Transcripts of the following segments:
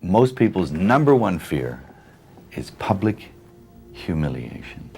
most people's number one fear is public humiliation,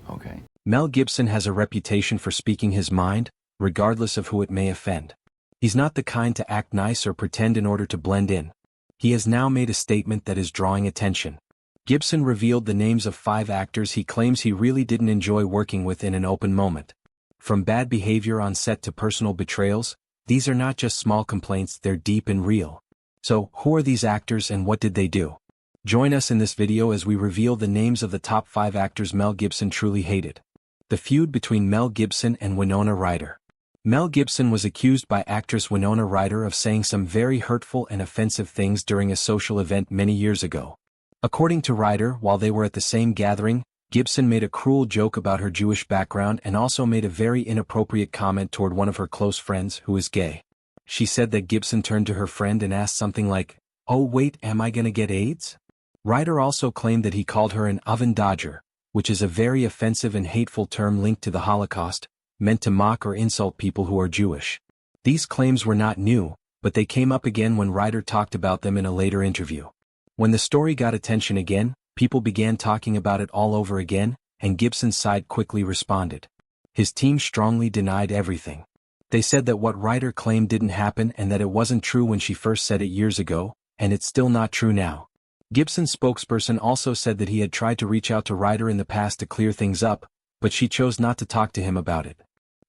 okay? Mel Gibson has a reputation for speaking his mind, regardless of who it may offend. He's not the kind to act nice or pretend in order to blend in. He has now made a statement that is drawing attention. Gibson revealed the names of 5 actors he claims he really didn't enjoy working with in an open moment. From bad behavior on set to personal betrayals, these are not just small complaints, they're deep and real. So, who are these actors and what did they do? Join us in this video as we reveal the names of the top 5 actors Mel Gibson truly hated. The feud between Mel Gibson and Winona Ryder. Mel Gibson was accused by actress Winona Ryder of saying some very hurtful and offensive things during a social event many years ago. According to Ryder, while they were at the same gathering, Gibson made a cruel joke about her Jewish background and also made a very inappropriate comment toward one of her close friends who is gay. She said that Gibson turned to her friend and asked something like, "Oh wait, am I gonna get AIDS?" Ryder also claimed that he called her an oven dodger, which is a very offensive and hateful term linked to the Holocaust, meant to mock or insult people who are Jewish. These claims were not new, but they came up again when Ryder talked about them in a later interview. When the story got attention again, people began talking about it all over again, and Gibson's side quickly responded. His team strongly denied everything. They said that what Ryder claimed didn't happen and that it wasn't true when she first said it years ago, and it's still not true now. Gibson's spokesperson also said that he had tried to reach out to Ryder in the past to clear things up, but she chose not to talk to him about it.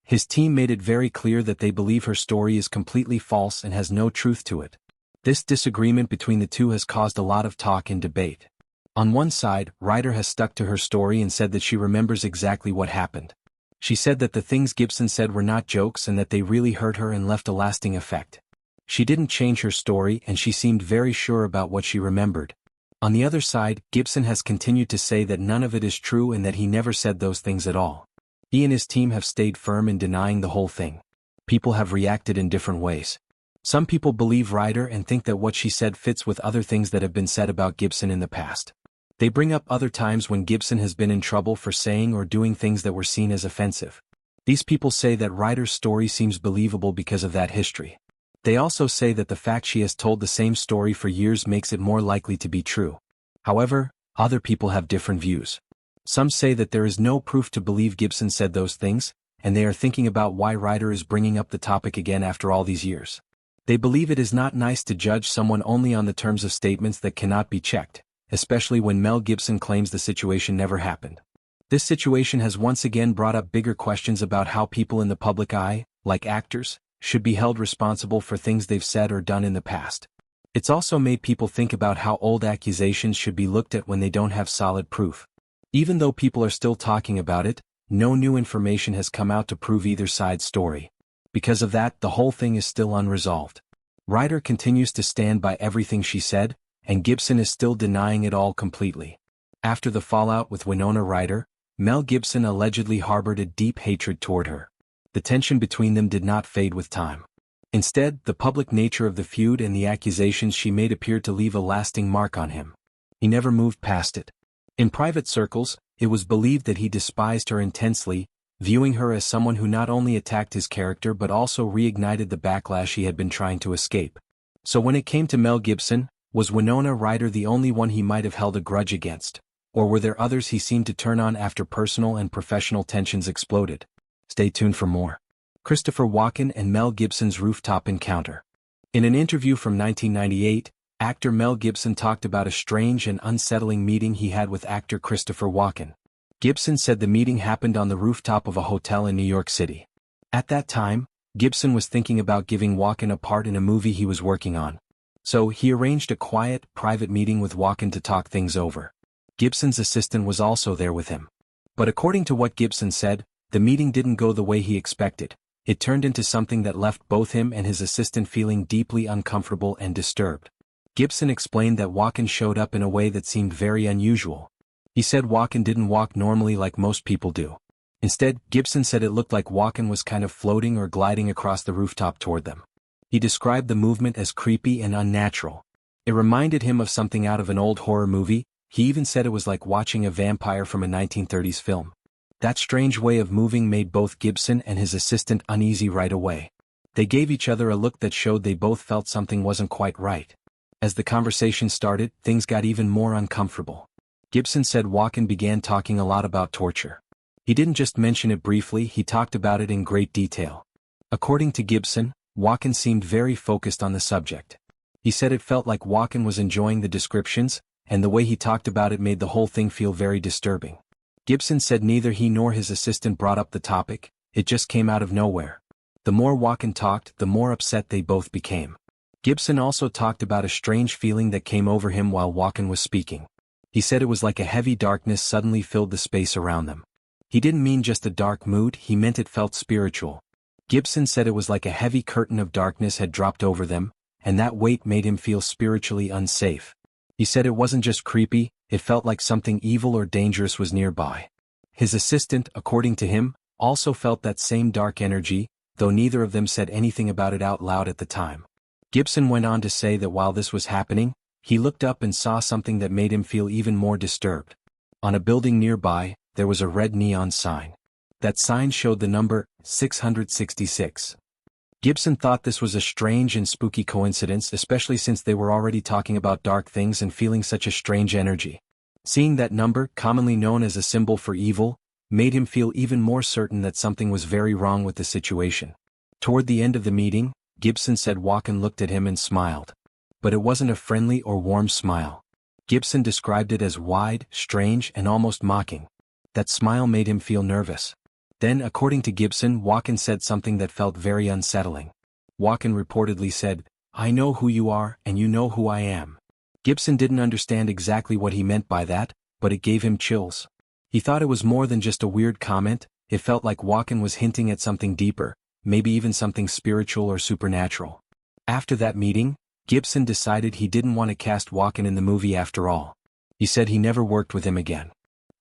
His team made it very clear that they believe her story is completely false and has no truth to it. This disagreement between the two has caused a lot of talk and debate. On one side, Ryder has stuck to her story and said that she remembers exactly what happened. She said that the things Gibson said were not jokes and that they really hurt her and left a lasting effect. She didn't change her story and she seemed very sure about what she remembered. On the other side, Gibson has continued to say that none of it is true and that he never said those things at all. He and his team have stayed firm in denying the whole thing. People have reacted in different ways. Some people believe Ryder and think that what she said fits with other things that have been said about Gibson in the past. They bring up other times when Gibson has been in trouble for saying or doing things that were seen as offensive. These people say that Ryder's story seems believable because of that history. They also say that the fact she has told the same story for years makes it more likely to be true. However, other people have different views. Some say that there is no proof to believe Gibson said those things, and they are thinking about why Ryder is bringing up the topic again after all these years. They believe it is not nice to judge someone only on the terms of statements that cannot be checked, especially when Mel Gibson claims the situation never happened. This situation has once again brought up bigger questions about how people in the public eye, like actors, should be held responsible for things they've said or done in the past. It's also made people think about how old accusations should be looked at when they don't have solid proof. Even though people are still talking about it, no new information has come out to prove either side's story. Because of that, the whole thing is still unresolved. Ryder continues to stand by everything she said, and Gibson is still denying it all completely. After the fallout with Winona Ryder, Mel Gibson allegedly harbored a deep hatred toward her. The tension between them did not fade with time. Instead, the public nature of the feud and the accusations she made appeared to leave a lasting mark on him. He never moved past it. In private circles, it was believed that he despised her intensely, viewing her as someone who not only attacked his character but also reignited the backlash he had been trying to escape. So when it came to Mel Gibson, was Winona Ryder the only one he might have held a grudge against? Or were there others he seemed to turn on after personal and professional tensions exploded? Stay tuned for more. Christopher Walken and Mel Gibson's rooftop encounter. In an interview from 1998, actor Mel Gibson talked about a strange and unsettling meeting he had with actor Christopher Walken. Gibson said the meeting happened on the rooftop of a hotel in New York City. At that time, Gibson was thinking about giving Walken a part in a movie he was working on. So he arranged a quiet, private meeting with Walken to talk things over. Gibson's assistant was also there with him. But according to what Gibson said, the meeting didn't go the way he expected. It turned into something that left both him and his assistant feeling deeply uncomfortable and disturbed. Gibson explained that Walken showed up in a way that seemed very unusual. He said Walken didn't walk normally like most people do. Instead, Gibson said it looked like Walken was kind of floating or gliding across the rooftop toward them. He described the movement as creepy and unnatural. It reminded him of something out of an old horror movie. He even said it was like watching a vampire from a 1930s film. That strange way of moving made both Gibson and his assistant uneasy right away. They gave each other a look that showed they both felt something wasn't quite right. As the conversation started, things got even more uncomfortable. Gibson said Walken began talking a lot about torture. He didn't just mention it briefly, he talked about it in great detail. According to Gibson, Walken seemed very focused on the subject. He said it felt like Walken was enjoying the descriptions, and the way he talked about it made the whole thing feel very disturbing. Gibson said neither he nor his assistant brought up the topic, it just came out of nowhere. The more Walken talked, the more upset they both became. Gibson also talked about a strange feeling that came over him while Walken was speaking. He said it was like a heavy darkness suddenly filled the space around them. He didn't mean just a dark mood, he meant it felt spiritual. Gibson said it was like a heavy curtain of darkness had dropped over them, and that weight made him feel spiritually unsafe. He said it wasn't just creepy, it felt like something evil or dangerous was nearby. His assistant, according to him, also felt that same dark energy, though neither of them said anything about it out loud at the time. Gibson went on to say that while this was happening, he looked up and saw something that made him feel even more disturbed. On a building nearby, there was a red neon sign. That sign showed the number 666. Gibson thought this was a strange and spooky coincidence, especially since they were already talking about dark things and feeling such a strange energy. Seeing that number, commonly known as a symbol for evil, made him feel even more certain that something was very wrong with the situation. Toward the end of the meeting, Gibson said Walken looked at him and smiled. But it wasn't a friendly or warm smile. Gibson described it as wide, strange, and almost mocking. That smile made him feel nervous. Then, according to Gibson, Walken said something that felt very unsettling. Walken reportedly said, "I know who you are, and you know who I am." Gibson didn't understand exactly what he meant by that, but it gave him chills. He thought it was more than just a weird comment, it felt like Walken was hinting at something deeper, maybe even something spiritual or supernatural. After that meeting, Gibson decided he didn't want to cast Walken in the movie after all. He said he never worked with him again.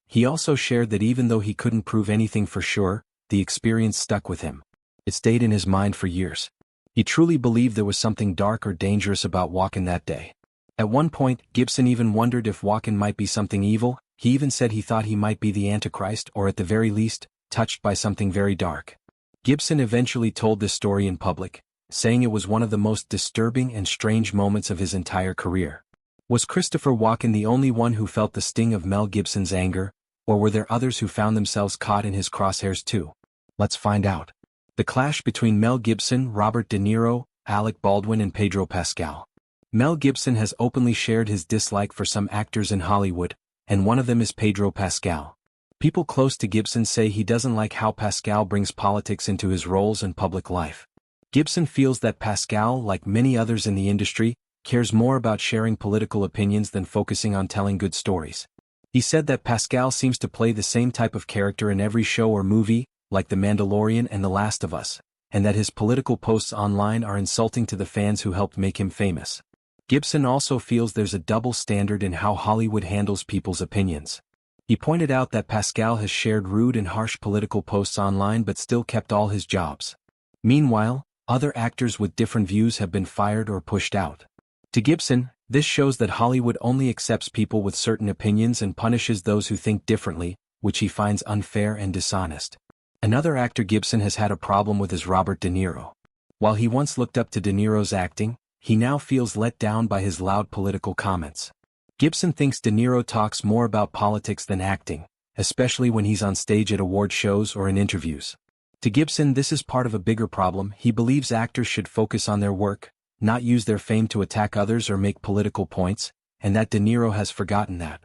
He also shared that even though he couldn't prove anything for sure, the experience stuck with him. It stayed in his mind for years. He truly believed there was something dark or dangerous about Walken that day. At one point, Gibson even wondered if Walken might be something evil. He even said he thought he might be the Antichrist or at the very least, touched by something very dark. Gibson eventually told this story in public, saying it was one of the most disturbing and strange moments of his entire career. Was Christopher Walken the only one who felt the sting of Mel Gibson's anger, or were there others who found themselves caught in his crosshairs too? Let's find out. The clash between Mel Gibson, Robert De Niro, Alec Baldwin and Pedro Pascal. Mel Gibson has openly shared his dislike for some actors in Hollywood, and one of them is Pedro Pascal. People close to Gibson say he doesn't like how Pascal brings politics into his roles and public life. Gibson feels that Pascal, like many others in the industry, cares more about sharing political opinions than focusing on telling good stories. He said that Pascal seems to play the same type of character in every show or movie, like The Mandalorian and The Last of Us, and that his political posts online are insulting to the fans who helped make him famous. Gibson also feels there's a double standard in how Hollywood handles people's opinions. He pointed out that Pascal has shared rude and harsh political posts online but still kept all his jobs. Meanwhile, other actors with different views have been fired or pushed out. To Gibson, this shows that Hollywood only accepts people with certain opinions and punishes those who think differently, which he finds unfair and dishonest. Another actor Gibson has had a problem with is Robert De Niro. While he once looked up to De Niro's acting, he now feels let down by his loud political comments. Gibson thinks De Niro talks more about politics than acting, especially when he's on stage at award shows or in interviews. To Gibson, this is part of a bigger problem. He believes actors should focus on their work, not use their fame to attack others or make political points, and that De Niro has forgotten that.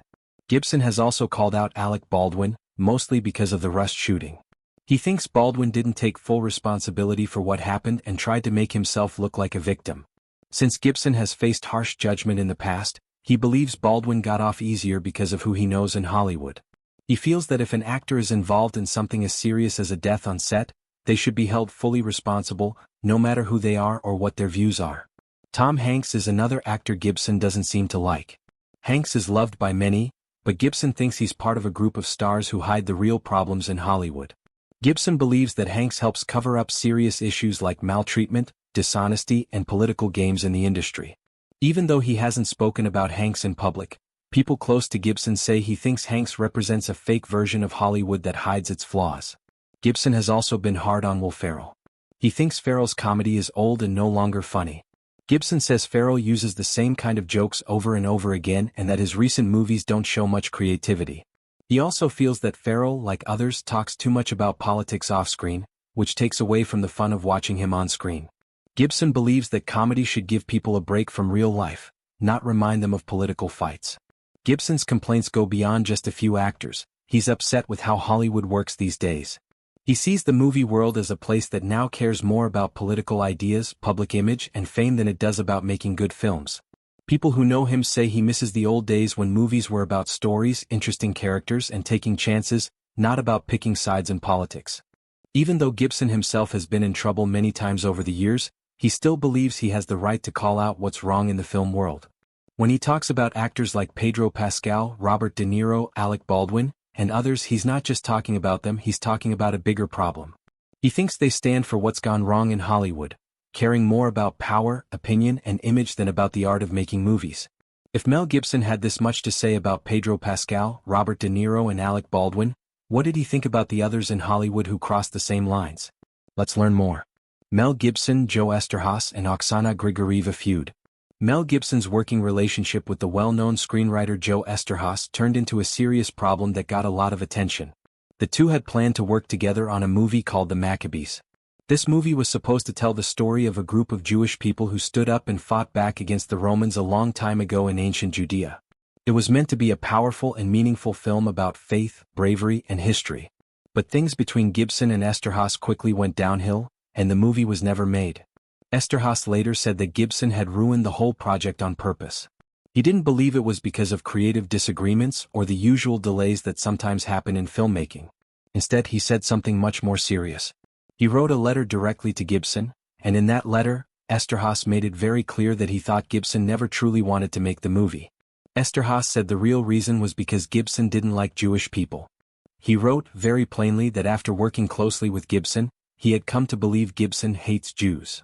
Gibson has also called out Alec Baldwin, mostly because of the Rust shooting. He thinks Baldwin didn't take full responsibility for what happened and tried to make himself look like a victim. Since Gibson has faced harsh judgment in the past, he believes Baldwin got off easier because of who he knows in Hollywood. He feels that if an actor is involved in something as serious as a death on set, they should be held fully responsible, no matter who they are or what their views are. Tom Hanks is another actor Gibson doesn't seem to like. Hanks is loved by many, but Gibson thinks he's part of a group of stars who hide the real problems in Hollywood. Gibson believes that Hanks helps cover up serious issues like maltreatment, dishonesty, and political games in the industry. Even though he hasn't spoken about Hanks in public, people close to Gibson say he thinks Hanks represents a fake version of Hollywood that hides its flaws. Gibson has also been hard on Will Ferrell. He thinks Ferrell's comedy is old and no longer funny. Gibson says Farrell uses the same kind of jokes over and over again and that his recent movies don't show much creativity. He also feels that Farrell, like others, talks too much about politics off-screen, which takes away from the fun of watching him on screen. Gibson believes that comedy should give people a break from real life, not remind them of political fights. Gibson's complaints go beyond just a few actors. He's upset with how Hollywood works these days. He sees the movie world as a place that now cares more about political ideas, public image, and fame than it does about making good films. People who know him say he misses the old days when movies were about stories, interesting characters, and taking chances, not about picking sides in politics. Even though Gibson himself has been in trouble many times over the years, he still believes he has the right to call out what's wrong in the film world. When he talks about actors like Pedro Pascal, Robert De Niro, Alec Baldwin, and others, he's not just talking about them, he's talking about a bigger problem. He thinks they stand for what's gone wrong in Hollywood, caring more about power, opinion, and image than about the art of making movies. If Mel Gibson had this much to say about Pedro Pascal, Robert De Niro, and Alec Baldwin, what did he think about the others in Hollywood who crossed the same lines? Let's learn more. Mel Gibson, Joe Eszterhas, and Oksana Grigorieva feud. Mel Gibson's working relationship with the well-known screenwriter Joe Eszterhas turned into a serious problem that got a lot of attention. The two had planned to work together on a movie called The Maccabees. This movie was supposed to tell the story of a group of Jewish people who stood up and fought back against the Romans a long time ago in ancient Judea. It was meant to be a powerful and meaningful film about faith, bravery, and history. But things between Gibson and Eszterhas quickly went downhill, and the movie was never made. Eszterhas later said that Gibson had ruined the whole project on purpose. He didn't believe it was because of creative disagreements or the usual delays that sometimes happen in filmmaking. Instead, he said something much more serious. He wrote a letter directly to Gibson, and in that letter, Eszterhas made it very clear that he thought Gibson never truly wanted to make the movie. Eszterhas said the real reason was because Gibson didn't like Jewish people. He wrote very plainly that after working closely with Gibson, he had come to believe Gibson hates Jews.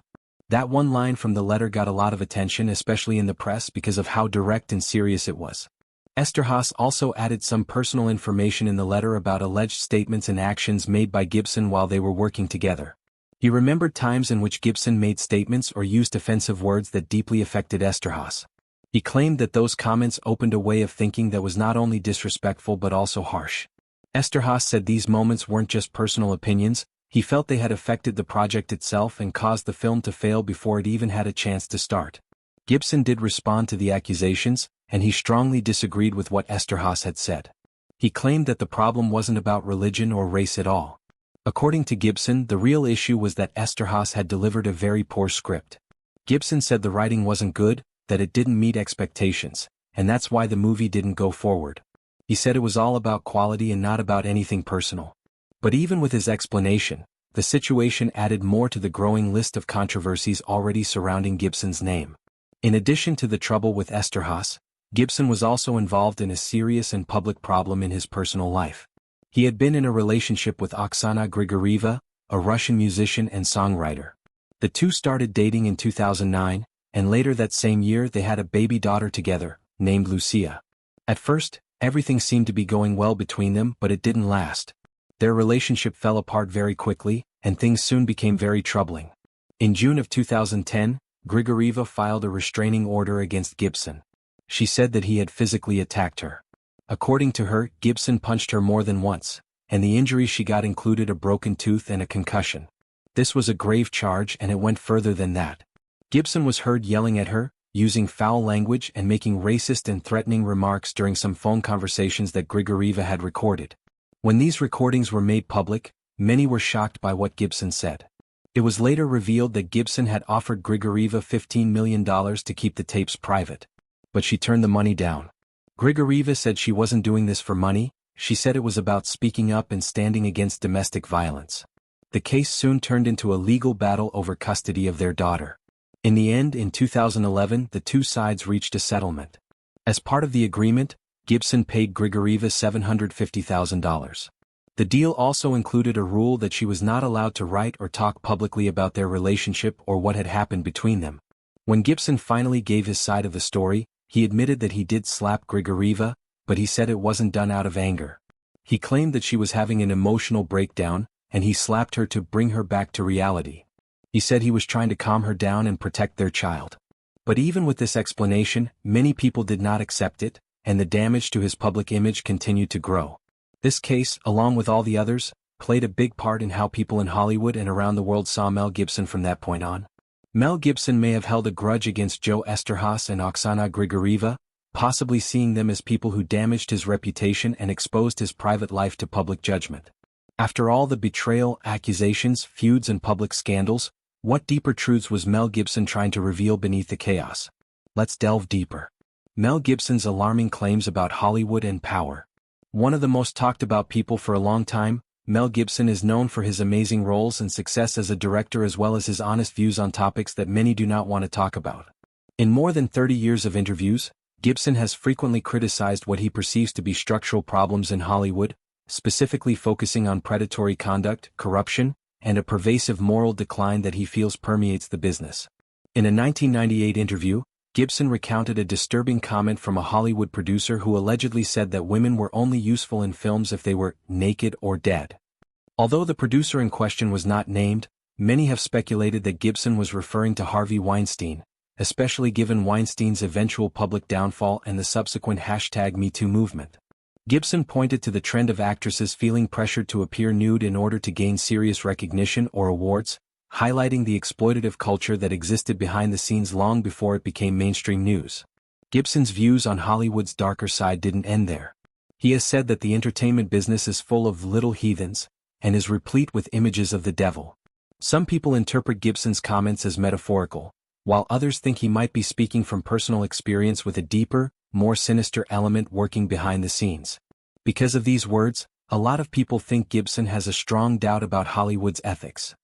That one line from the letter got a lot of attention, especially in the press, because of how direct and serious it was. Eszterhas also added some personal information in the letter about alleged statements and actions made by Gibson while they were working together. He remembered times in which Gibson made statements or used offensive words that deeply affected Eszterhas. He claimed that those comments opened a way of thinking that was not only disrespectful but also harsh. Eszterhas said these moments weren't just personal opinions. He felt they had affected the project itself and caused the film to fail before it even had a chance to start. Gibson did respond to the accusations, and he strongly disagreed with what Eszterhas had said. He claimed that the problem wasn't about religion or race at all. According to Gibson, the real issue was that Eszterhas had delivered a very poor script. Gibson said the writing wasn't good, that it didn't meet expectations, and that's why the movie didn't go forward. He said it was all about quality and not about anything personal. But even with his explanation, the situation added more to the growing list of controversies already surrounding Gibson's name. In addition to the trouble with Eszterhas, Gibson was also involved in a serious and public problem in his personal life. He had been in a relationship with Oksana Grigorieva, a Russian musician and songwriter. The two started dating in 2009, and later that same year they had a baby daughter together, named Lucia. At first, everything seemed to be going well between them, but it didn't last. Their relationship fell apart very quickly, and things soon became very troubling. In June of 2010, Grigorieva filed a restraining order against Gibson. She said that he had physically attacked her. According to her, Gibson punched her more than once, and the injuries she got included a broken tooth and a concussion. This was a grave charge, and it went further than that. Gibson was heard yelling at her, using foul language and making racist and threatening remarks during some phone conversations that Grigorieva had recorded. When these recordings were made public, many were shocked by what Gibson said. It was later revealed that Gibson had offered Grigorieva $15 million to keep the tapes private. But she turned the money down. Grigorieva said she wasn't doing this for money. She said it was about speaking up and standing against domestic violence. The case soon turned into a legal battle over custody of their daughter. In the end, in 2011, the two sides reached a settlement. As part of the agreement, Gibson paid Grigorieva $750,000. The deal also included a rule that she was not allowed to write or talk publicly about their relationship or what had happened between them. When Gibson finally gave his side of the story, he admitted that he did slap Grigorieva, but he said it wasn't done out of anger. He claimed that she was having an emotional breakdown, and he slapped her to bring her back to reality. He said he was trying to calm her down and protect their child. But even with this explanation, many people did not accept it, and the damage to his public image continued to grow. This case, along with all the others, played a big part in how people in Hollywood and around the world saw Mel Gibson from that point on. Mel Gibson may have held a grudge against Joe Esterhaas and Oksana Grigorieva, possibly seeing them as people who damaged his reputation and exposed his private life to public judgment. After all the betrayal, accusations, feuds and public scandals, what deeper truths was Mel Gibson trying to reveal beneath the chaos? Let's delve deeper. Mel Gibson's alarming claims about Hollywood and power. One of the most talked about people for a long time, Mel Gibson is known for his amazing roles and success as a director as well as his honest views on topics that many do not want to talk about. In more than 30 years of interviews, Gibson has frequently criticized what he perceives to be structural problems in Hollywood, specifically focusing on predatory conduct, corruption, and a pervasive moral decline that he feels permeates the business. In a 1998 interview, Gibson recounted a disturbing comment from a Hollywood producer who allegedly said that women were only useful in films if they were naked or dead. Although the producer in question was not named, many have speculated that Gibson was referring to Harvey Weinstein, especially given Weinstein's eventual public downfall and the subsequent #MeToo movement. Gibson pointed to the trend of actresses feeling pressured to appear nude in order to gain serious recognition or awards, highlighting the exploitative culture that existed behind the scenes long before it became mainstream news. Gibson's views on Hollywood's darker side didn't end there. He has said that the entertainment business is full of little heathens, and is replete with images of the devil. Some people interpret Gibson's comments as metaphorical, while others think he might be speaking from personal experience with a deeper, more sinister element working behind the scenes. Because of these words, a lot of people think Gibson has a strong doubt about Hollywood's ethics.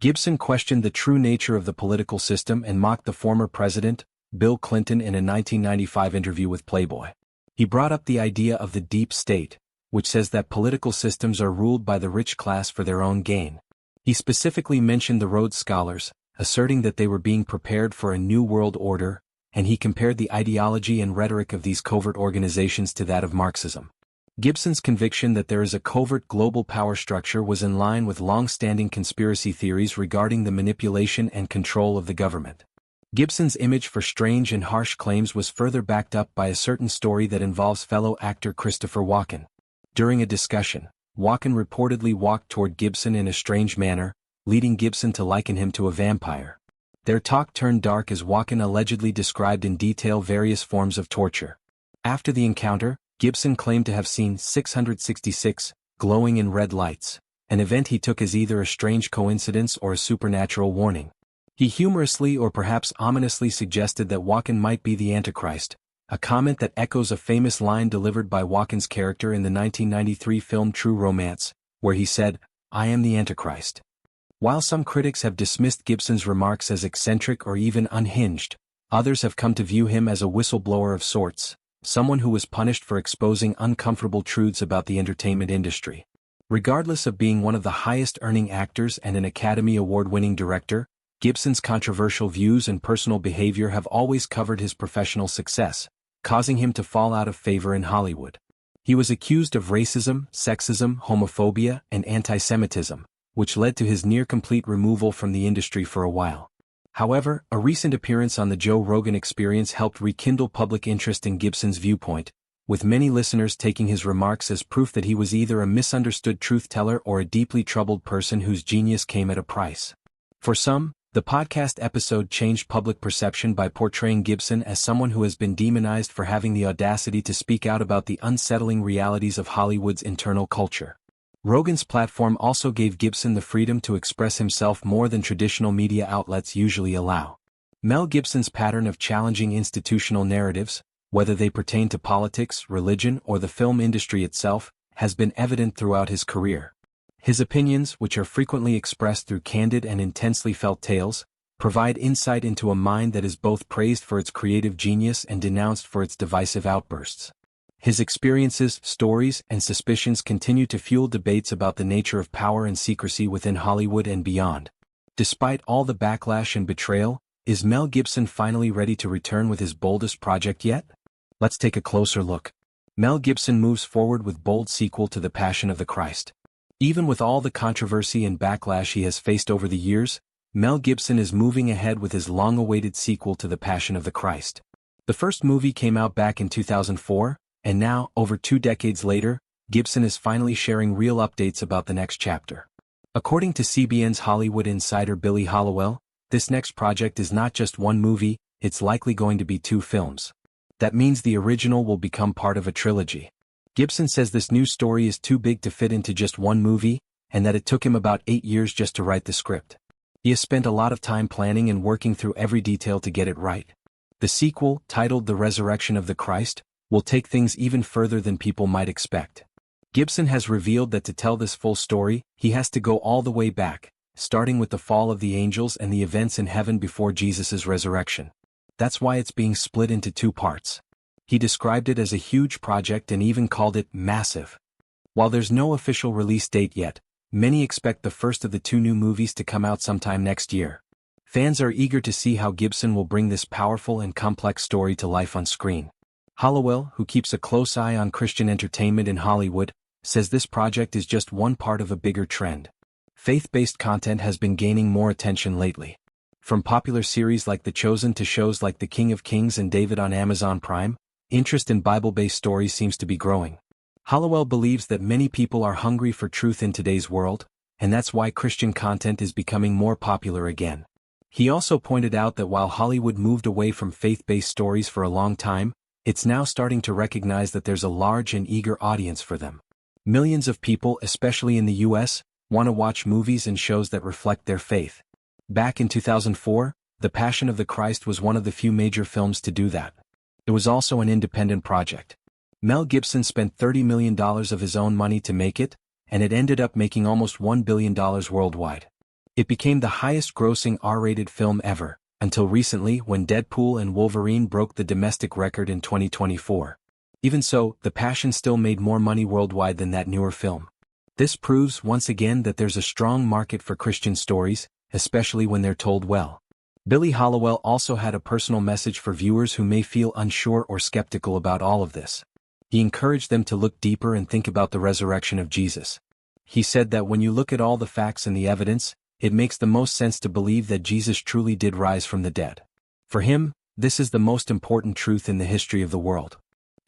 Gibson questioned the true nature of the political system and mocked the former president, Bill Clinton, in a 1995 interview with Playboy. He brought up the idea of the deep state, which says that political systems are ruled by the rich class for their own gain. He specifically mentioned the Rhodes Scholars, asserting that they were being prepared for a new world order, and he compared the ideology and rhetoric of these covert organizations to that of Marxism. Gibson's conviction that there is a covert global power structure was in line with long-standing conspiracy theories regarding the manipulation and control of the government. Gibson's image for strange and harsh claims was further backed up by a certain story that involves fellow actor Christopher Walken. During a discussion, Walken reportedly walked toward Gibson in a strange manner, leading Gibson to liken him to a vampire. Their talk turned dark as Walken allegedly described in detail various forms of torture. After the encounter, Gibson claimed to have seen 666, glowing in red lights, an event he took as either a strange coincidence or a supernatural warning. He humorously or perhaps ominously suggested that Walken might be the Antichrist, a comment that echoes a famous line delivered by Walken's character in the 1993 film True Romance, where he said, "I am the Antichrist." While some critics have dismissed Gibson's remarks as eccentric or even unhinged, others have come to view him as a whistleblower of sorts, someone who was punished for exposing uncomfortable truths about the entertainment industry. Regardless of being one of the highest-earning actors and an Academy Award-winning director, Gibson's controversial views and personal behavior have always covered his professional success, causing him to fall out of favor in Hollywood. He was accused of racism, sexism, homophobia, and anti-Semitism, which led to his near-complete removal from the industry for a while. However, a recent appearance on the Joe Rogan Experience helped rekindle public interest in Gibson's viewpoint, with many listeners taking his remarks as proof that he was either a misunderstood truth-teller or a deeply troubled person whose genius came at a price. For some, the podcast episode changed public perception by portraying Gibson as someone who has been demonized for having the audacity to speak out about the unsettling realities of Hollywood's internal culture. Rogan's platform also gave Gibson the freedom to express himself more than traditional media outlets usually allow. Mel Gibson's pattern of challenging institutional narratives, whether they pertain to politics, religion, or the film industry itself, has been evident throughout his career. His opinions, which are frequently expressed through candid and intensely felt tales, provide insight into a mind that is both praised for its creative genius and denounced for its divisive outbursts. His experiences, stories, and suspicions continue to fuel debates about the nature of power and secrecy within Hollywood and beyond. Despite all the backlash and betrayal, is Mel Gibson finally ready to return with his boldest project yet? Let's take a closer look. Mel Gibson moves forward with bold sequel to The Passion of the Christ. Even with all the controversy and backlash he has faced over the years, Mel Gibson is moving ahead with his long-awaited sequel to The Passion of the Christ. The first movie came out back in 2004, and now, over 2 decades later, Gibson is finally sharing real updates about the next chapter. According to CBN's Hollywood insider Billy Hallowell, this next project is not just one movie, it's likely going to be 2 films. That means the original will become part of a trilogy. Gibson says this new story is too big to fit into just one movie, and that it took him about 8 years just to write the script. He has spent a lot of time planning and working through every detail to get it right. The sequel, titled The Resurrection of the Christ, will take things even further than people might expect. Gibson has revealed that to tell this full story, he has to go all the way back, starting with the fall of the angels and the events in heaven before Jesus' resurrection. That's why it's being split into 2 parts. He described it as a huge project and even called it massive. While there's no official release date yet, many expect the first of the 2 new movies to come out sometime next year. Fans are eager to see how Gibson will bring this powerful and complex story to life on screen. Hallowell, who keeps a close eye on Christian entertainment in Hollywood, says this project is just one part of a bigger trend. Faith-based content has been gaining more attention lately. From popular series like The Chosen to shows like The King of Kings and David on Amazon Prime, interest in Bible-based stories seems to be growing. Hallowell believes that many people are hungry for truth in today's world, and that's why Christian content is becoming more popular again. He also pointed out that while Hollywood moved away from faith-based stories for a long time, it's now starting to recognize that there's a large and eager audience for them. Millions of people, especially in the US, want to watch movies and shows that reflect their faith. Back in 2004, The Passion of the Christ was one of the few major films to do that. It was also an independent project. Mel Gibson spent $30 million of his own money to make it, and it ended up making almost $1 billion worldwide. It became the highest-grossing R-rated film ever, until recently when Deadpool and Wolverine broke the domestic record in 2024. Even so, The Passion still made more money worldwide than that newer film. This proves once again that there's a strong market for Christian stories, especially when they're told well. Billy Hallowell also had a personal message for viewers who may feel unsure or skeptical about all of this. He encouraged them to look deeper and think about the resurrection of Jesus. He said that when you look at all the facts and the evidence, it makes the most sense to believe that Jesus truly did rise from the dead. For him, this is the most important truth in the history of the world.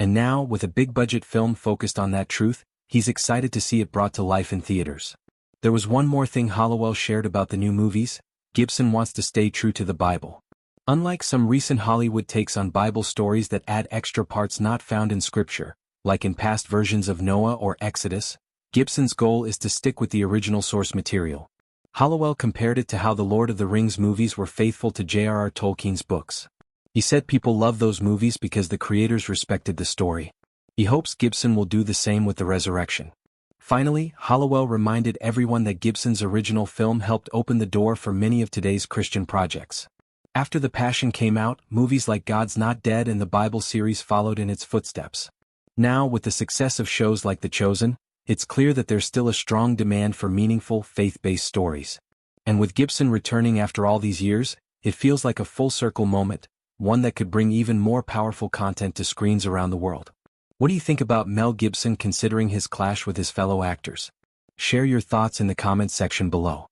And now, with a big-budget film focused on that truth, he's excited to see it brought to life in theaters. There was one more thing Hallowell shared about the new movies. Gibson wants to stay true to the Bible. Unlike some recent Hollywood takes on Bible stories that add extra parts not found in Scripture, like in past versions of Noah or Exodus, Gibson's goal is to stick with the original source material. Hallowell compared it to how the Lord of the Rings movies were faithful to J.R.R. Tolkien's books. He said people love those movies because the creators respected the story. He hopes Gibson will do the same with the resurrection. Finally, Hallowell reminded everyone that Gibson's original film helped open the door for many of today's Christian projects. After The Passion came out, movies like God's Not Dead and the Bible series followed in its footsteps. Now, with the success of shows like The Chosen, it's clear that there's still a strong demand for meaningful, faith-based stories. And with Gibson returning after all these years, it feels like a full-circle moment, one that could bring even more powerful content to screens around the world. What do you think about Mel Gibson considering his clash with his fellow actors? Share your thoughts in the comments section below.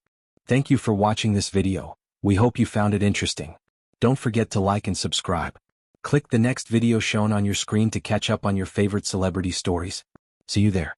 Thank you for watching this video. We hope you found it interesting. Don't forget to like and subscribe. Click the next video shown on your screen to catch up on your favorite celebrity stories. See you there.